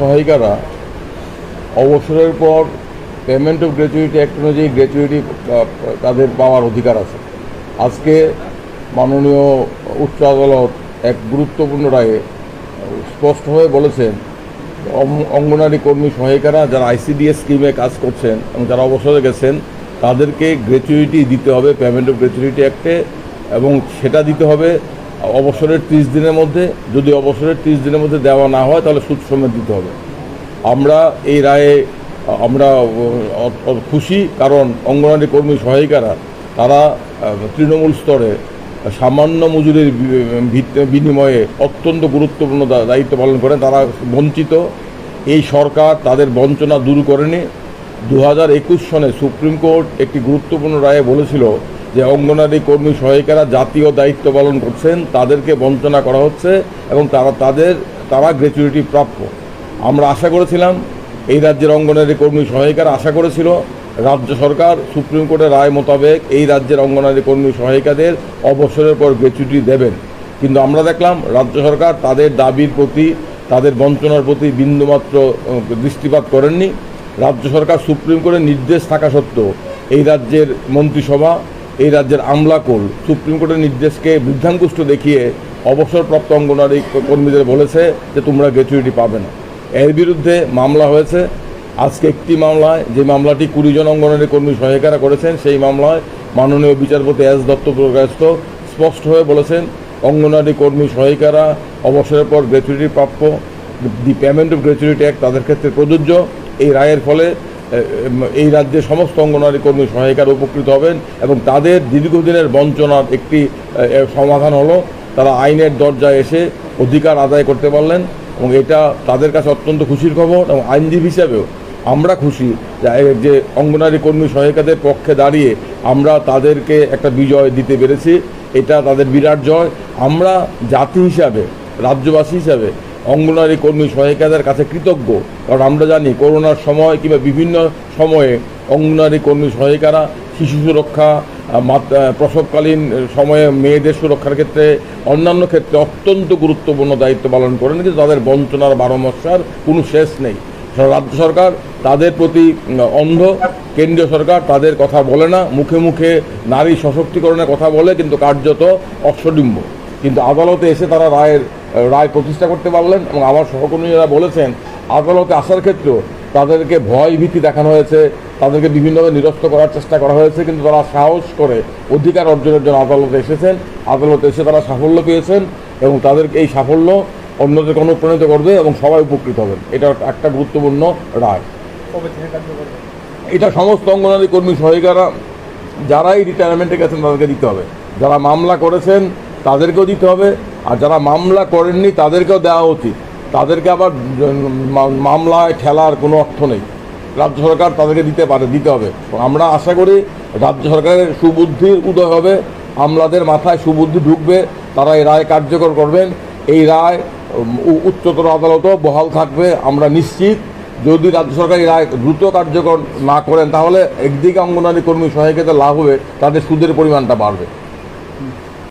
সহায়িকারা অবসরের পর payment of gratuity act অনুযায়ী গ্র্যাচুইটি তাদের পাওয়ার অধিকার আছে। আজকে মাননীয় উচ্চ আদালত এক গুরুত্বপূর্ণ রায়ে স্পষ্টভাবে বলেছেন অঙ্গনারী কর্মী সহায়িকারা যারা আইসিডিএস স্কিমে কাজ করছেন এবং যারা অবসরে গেছেন তাদেরকে গ্র্যাচুইটি দিতে হবে পেমেন্ট অফ গ্র্যাচুইটি অ্যাক্টে, এবং সেটা দিতে হবে অবসরের 30 দিনের মধ্যে। যদি অবসরের 30 দিনের মধ্যে দেওয়া না হয় তাহলে সুদ সমেত দিতে হবে। আমরা এই রায়ে আমরা খুশি, কারণ অঙ্গনারী কর্মী সহায়িকারা তারা তৃণমূল স্তরে সামান্য মজুরির বিনিময়ে অত্যন্ত গুরুত্বপূর্ণ দায়িত্ব পালন করেন। তারা বঞ্চিত। এই সরকার তাদের বঞ্চনা দূর করেনি। 2021 সনে সুপ্রিম কোর্ট একটি গুরুত্বপূর্ণ রায়ে বলেছিল যে অঙ্গনারী কর্মী সহায়িকারা জাতীয় দায়িত্ব পালন করছেন, তাদেরকে বঞ্চনা করা হচ্ছে এবং তারা গ্র্যাচুইটি প্রাপ্য। আমরা আশা করেছিলাম, এই রাজ্যের অঙ্গনারী কর্মী সহায়িকারা আশা করেছিল রাজ্য সরকার সুপ্রিম কোর্টের রায় মোতাবেক এই রাজ্যের অঙ্গনারী কর্মী সহায়িকাদের অবসরের পর গ্র্যাচুইটি দেবেন। কিন্তু আমরা দেখলাম রাজ্য সরকার তাদের দাবির প্রতি, তাদের বঞ্চনার প্রতি বিন্দুমাত্র দৃষ্টিপাত করেননি। রাজ্য সরকার সুপ্রিম কোর্টের নির্দেশ থাকা সত্ত্বেও এই রাজ্যের মন্ত্রিসভা, এই রাজ্যের আমলাকুল সুপ্রিম কোর্টের নির্দেশকে বৃদ্ধাঙ্গুষ্ঠ দেখিয়ে অবসরপ্রাপ্ত অঙ্গনারী কর্মীদের বলেছে যে তোমরা গ্র্যাচুইটি পাবে না। এর বিরুদ্ধে মামলা হয়েছে। আজকে একটি মামলায়, যে মামলাটি 20 জন অঙ্গনারী কর্মী সহায়িকারা করেছেন, সেই মামলায় মাননীয় বিচারপতি এস দত্ত প্রকাশিত স্পষ্টভাবে বলেছেন অঙ্গনারী কর্মী সহায়িকারা অবসরের পর গ্র্যাচুইটি প্রাপ্য। দি পেমেন্ট অফ গ্র্যাচুইটি অ্যাক্ট তাদের ক্ষেত্রে প্রযোজ্য। এই রায়ের ফলে এই রাজ্যের সমস্ত অঙ্গনারী কর্মী সহায়িকারা উপকৃত হবেন এবং তাদের দীর্ঘদিনের বঞ্চনার একটি সমাধান হলো। তারা আইনের দরজায় এসে অধিকার আদায় করতে পারলেন এবং এটা তাদের কাছে অত্যন্ত খুশির খবর। এবং আইনজীবী হিসাবেও আমরা খুশি যে অঙ্গনারী কর্মী সহায়িকাদের পক্ষে দাঁড়িয়ে আমরা তাদেরকে একটা বিজয় দিতে পেরেছি। এটা তাদের বিরাট জয়। আমরা জাতি হিসাবে, রাজ্যবাসী হিসাবে অঙ্গনারী কর্মী সহায়িকাদের কাছে কৃতজ্ঞ, কারণ আমরা জানি করোনার সময় কিংবা বিভিন্ন সময়ে অঙ্গনারী কর্মী সহায়িকারা শিশু সুরক্ষা, প্রসবকালীন সময়ে মেয়েদের সুরক্ষার ক্ষেত্রে, অন্যান্য ক্ষেত্রে অত্যন্ত গুরুত্বপূর্ণ দায়িত্ব পালন করেন। কিন্তু তাদের বঞ্চনার 12 মশার কোনো শেষ নেই। রাজ্য সরকার তাদের প্রতি অন্ধ, কেন্দ্রীয় সরকার তাদের কথা বলে না। মুখে মুখে নারী সশক্তিকরণের কথা বলে, কিন্তু কার্যত অশ্বডিম্ব। কিন্তু আদালতে এসে তারা রায় প্রতিষ্ঠা করতে পারলেন এবং আমার সহকর্মীরা বলেছেন আদালতে আসার ক্ষেত্রেও তাদেরকে ভয় ভীতি দেখানো হয়েছে, তাদেরকে বিভিন্নভাবে নিরস্ত করার চেষ্টা করা হয়েছে, কিন্তু তারা সাহস করে অধিকার অর্জনের জন্য আদালতে এসেছেন। আদালতে এসে তারা সাফল্য পেয়েছেন এবং তাদেরকে এই সাফল্য অন্যদেরকে অনুপ্রাণিত করবে এবং সবাই উপকৃত হবেন। এটা একটা গুরুত্বপূর্ণ রায়। এটা সমস্ত অঙ্গনারী কর্মী সহায়িকারা যারাই রিটায়ারমেন্টে গেছেন তাদেরকে দিতে হবে। যারা মামলা করেছেন তাদেরকেও দিতে হবে, আর যারা মামলা করেননি তাদেরকেও দেওয়া উচিত। তাদেরকে আবার মামলায় ঠেলার কোনো অর্থ নেই। রাজ্য সরকার তাদেরকে দিতে হবে। আমরা আশা করি রাজ্য সরকারের সুবুদ্ধির উদয় হবে, আমলাদের মাথায় সুবুদ্ধি ঢুকবে, তারা এই রায় কার্যকর করবেন। এই রায় উচ্চতর আদালতও বহাল থাকবে আমরা নিশ্চিত। যদি রাজ্য সরকার এই রায় দ্রুত কার্যকর না করেন তাহলে একদিকে অঙ্গনারী কর্মী সহায়িকাদের লাভ হবে, তাদের সুদের পরিমাণটা বাড়বে।